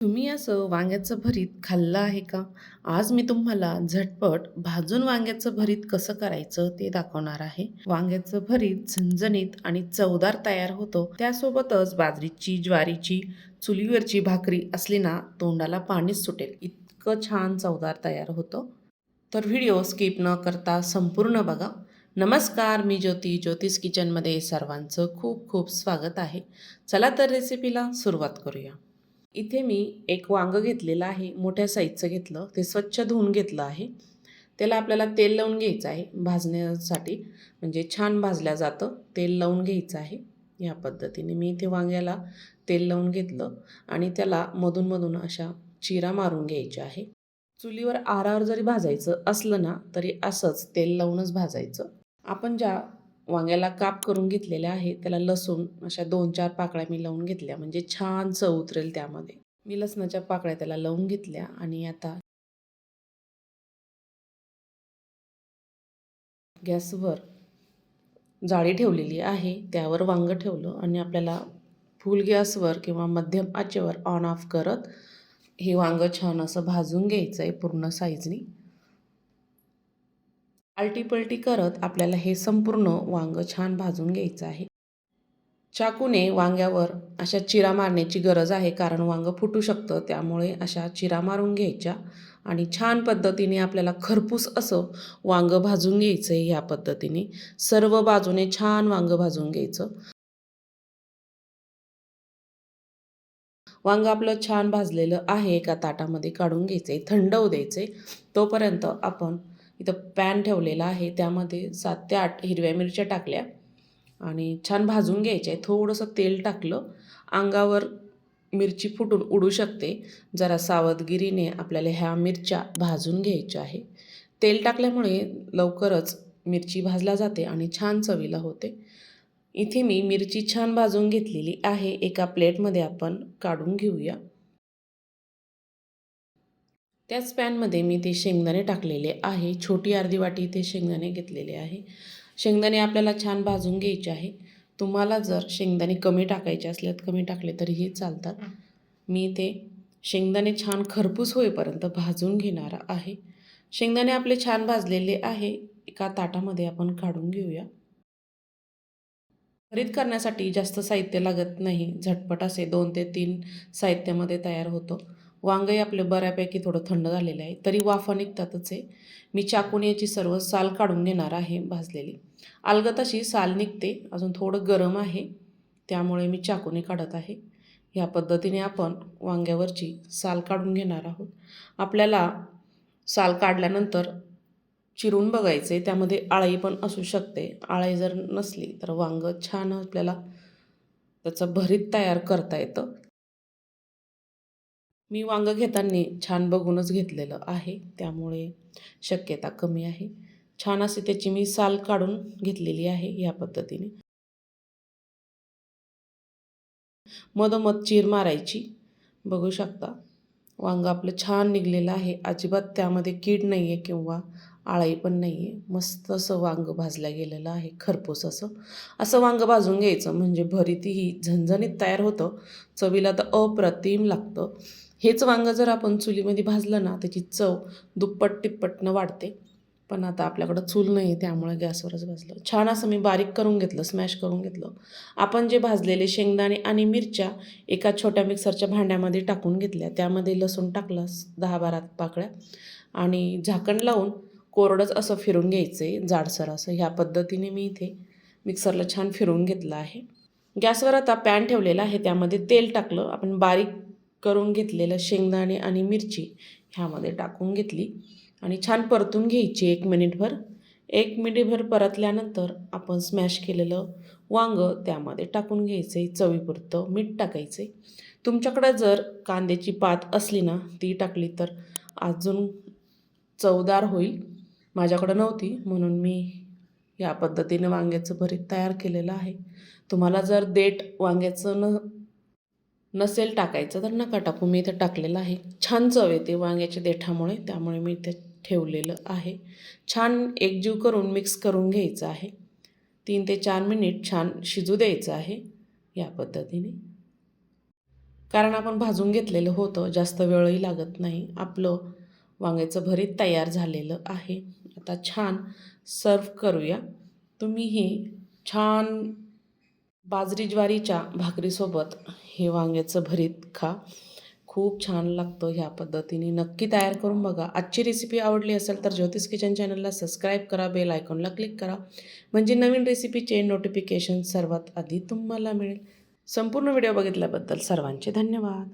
तुम्ही असं वांग्याचं भरीत खाल्लं आहे का? आज मी तुम्हाला झटपट भाजून वांग्याचं भरीत कसं करायचं ते दाखवणार आहे. वांग्याचं भरीत झणझणीत आणि चवदार तयार होतं. त्यासोबतच बाजरीची, ज्वारीची, चुलीवरची भाकरी असली ना तोंडाला पाणीच सुटेल. इतकं छान चवदार तयार होतं. तर व्हिडिओ स्किप न करता संपूर्ण बघा. नमस्कार, मी ज्योती. ज्योतिष किचनमध्ये सर्वांचं खूप खूप स्वागत आहे. चला तर रेसिपीला सुरुवात करूया. इथे मी एक वांगं घेतलेलं आहे, मोठ्या साईजचं घेतलं. ते स्वच्छ धुवून घेतलं आहे. त्याला आपल्याला तेल लावून घ्यायचं आहे भाजण्यासाठी, म्हणजे छान भाजलं जातं. तेल लावून घ्यायचं आहे. या पद्धतीने मी इथे वांग्याला तेल लावून घेतलं आणि त्याला मधून अशा चिरा मारून घ्यायच्या आहे. चुलीवर आरावर जरी भाजायचं असलं ना, तरी असंच तेल लावूनच भाजायचं. आपण ज्या वांग्याला काप करून घेतलेल्या आहे, त्याला लसूण अशा 2-4 पाकळ्या मी लावून घेतल्या, म्हणजे छान चव उतरेल त्यामध्ये. मी लसणाच्या पाकळ्या त्याला लावून घेतल्या आणि आता गॅसवर जाळी ठेवलेली आहे, त्यावर वांगं ठेवलं आणि आपल्याला फुल गॅसवर किंवा मध्यम आचेवर ऑन ऑफ करत हे वांगं छान असं भाजून घ्यायचं आहे पूर्ण साईजनी. आलटीपलटी करत आपल्याला हे संपूर्ण वांगं छान भाजून घ्यायचं आहे. चाकूने वांग्यावर अशा चिरा मारण्याची गरज आहे, कारण वांगं फुटू शकतं. त्यामुळे अशा चिरा मारून घ्यायच्या आणि छान पद्धतीने आपल्याला खरपूस असं वांगं भाजून घ्यायचं आहे. ह्या पद्धतीने सर्व बाजूने छान वांगं भाजून घ्यायचं. वांगं आपलं छान भाजलेलं आहे, एका ताटामध्ये काढून घ्यायचं आहे, थंड होऊ द्यायचं आहे. तोपर्यंत आपण इथं पॅन ठेवलेला आहे, त्यामध्ये 7 ते 8 हिरव्या मिरच्या टाकल्या आणि छान भाजून घ्यायचे आहे. थोडंसं तेल टाकलं, अंगावर मिरची फुटून उडू शकते. जरा सावधगिरीने आपल्याला ह्या मिरच्या भाजून घ्यायच्या आहे. तेल टाकल्यामुळे लवकरच मिरची भाजल्या जाते आणि छान चवीला होते. इथे मी मिरची छान भाजून घेतलेली आहे. एका प्लेटमध्ये आपण काढून घेऊया. त्याच पॅनमध्ये मी ते शेंगदाणे टाकलेले आहे. छोटी अर्धी वाटी इथे शेंगदाणे घेतलेले आहे. शेंगदाणे आपल्याला छान भाजून घ्यायचे आहे. तुम्हाला जर शेंगदाणे कमी टाकायचे असल्यात कमी टाकले तरीही चालतात. मी ते शेंगदाणे छान खरपूस होईपर्यंत भाजून घेणार आहे. शेंगदाणे आपले छान भाजलेले आहे. एका ताटामध्ये आपण काढून घेऊया. भरीत करण्यासाठी जास्त साहित्य लागत नाही. झटपट असे 2 ते 3 साहित्यामध्ये तयार होतं. वांगंही आपलं बऱ्यापैकी थोडं थंड झालेलं आहे, तरी वाफा निघतातच आहे. मी चाकूने याची सर्व साल काढून घेणार आहे भाजलेली. अलगद अशी साल निघते, अजून थोडं गरम आहे, त्यामुळे मी चाकूने काढत आहे. ह्या पद्धतीने आपण वांग्यावरची साल काढून घेणार आहोत. आपल्याला साल काढल्यानंतर चिरून बघायचे, त्यामध्ये अळई पण असू शकते. अळई जर नसली तर वांगं छान आपल्याला त्याचं भरीत तयार करता येतं. मी वांगं घेताना छान बघूनच घेतलेलं आहे, त्यामुळे शक्यता कमी आहे. छान अशी त्याची मी साल काढून घेतलेली आहे या पद्धतीने. मधोमध चीर मारायची. बघू शकता वांगं आपलं छान निघलेलं आहे. अजिबात त्यामध्ये कीड नाही आहे किंवा अळई पण नाही आहे. मस्त असं वांगं भाजलं गेलेलं आहे, खरपूस असं. असं वांगं भाजून घ्यायचं म्हणजे भरीतही झणझणीत तयार होतं. चवीला तर अप्रतिम लागतं. हेच वांगं जर आपण चुलीमध्ये भाजलं ना, त्याची चव दुप्पट तिप्पटनं वाढते. पण आता आपल्याकडं चूल नाही, त्यामुळे गॅसवरच भाजलं. छान असं मी बारीक करून घेतलं, स्मॅश करून घेतलं. आपण जे भाजलेले शेंगदाणे आणि मिरच्या एका छोट्या मिक्सरच्या भांड्यामध्ये टाकून घेतल्या. त्यामध्ये लसूण टाकलं 10-12 पाकळ्या आणि झाकण लावून कोरडंच असं फिरून घ्यायचं आहे, जाडसर असं. ह्या पद्धतीने मी इथे मिक्सरला छान फिरवून घेतलं आहे. गॅसवर आता पॅन ठेवलेला आहे, त्यामध्ये तेल टाकलं. आपण बारीक करून घेतलेलं शेंगदाणे आणि मिरची ह्यामध्ये टाकून घेतली आणि छान परतून घ्यायची 1 मिनिटभर. 1 मिनिटभर परतल्यानंतर आपण स्मॅश केलेलं वांगं त्यामध्ये टाकून घ्यायचं आहे. चवीपुरतं मीठ टाकायचं आहे. तुमच्याकडं जर कांद्याची पात असली ना, ती टाकली तर अजून चवदार होईल. माझ्याकडं नव्हती, म्हणून मी या पद्धतीने वांग्याचं भरीत तयार केलेलं आहे. तुम्हाला जर देठ वांग्याचं नसेल टाकायचं तर नका टाकू. मी इथं टाकलेलं आहे. छान चव येते वांग्याच्या देठामुळे, त्यामुळे मी इथे ठेवलेलं आहे. छान एकजीव करून मिक्स करून घ्यायचं आहे. 3 ते 4 मिनिट छान शिजू द्यायचं आहे या पद्धतीने. कारण आपण भाजून घेतलेलं होतं, जास्त वेळही लागत नाही. आपलं वांग्याचं भरीत तयार झालेलं आहे. आता छान सर्व करूया. तुम्ही हे छान बाजरी ज्वारीच्या भाकरीसोबत हे वांग्याचं भरीत खा. खूप छान लागतं. ह्या पद्धतीने नक्की तयार करून बघा. आजची रेसिपी आवडली असेल तर ज्योतिष किचन चॅनलला सबस्क्राईब करा, बेल आयकॉनला क्लिक करा, म्हणजे नवीन रेसिपीचे नोटिफिकेशन सर्वात आधी तुम्हाला मिळेल. संपूर्ण व्हिडिओ बघितल्याबद्दल सर्वांचे धन्यवाद.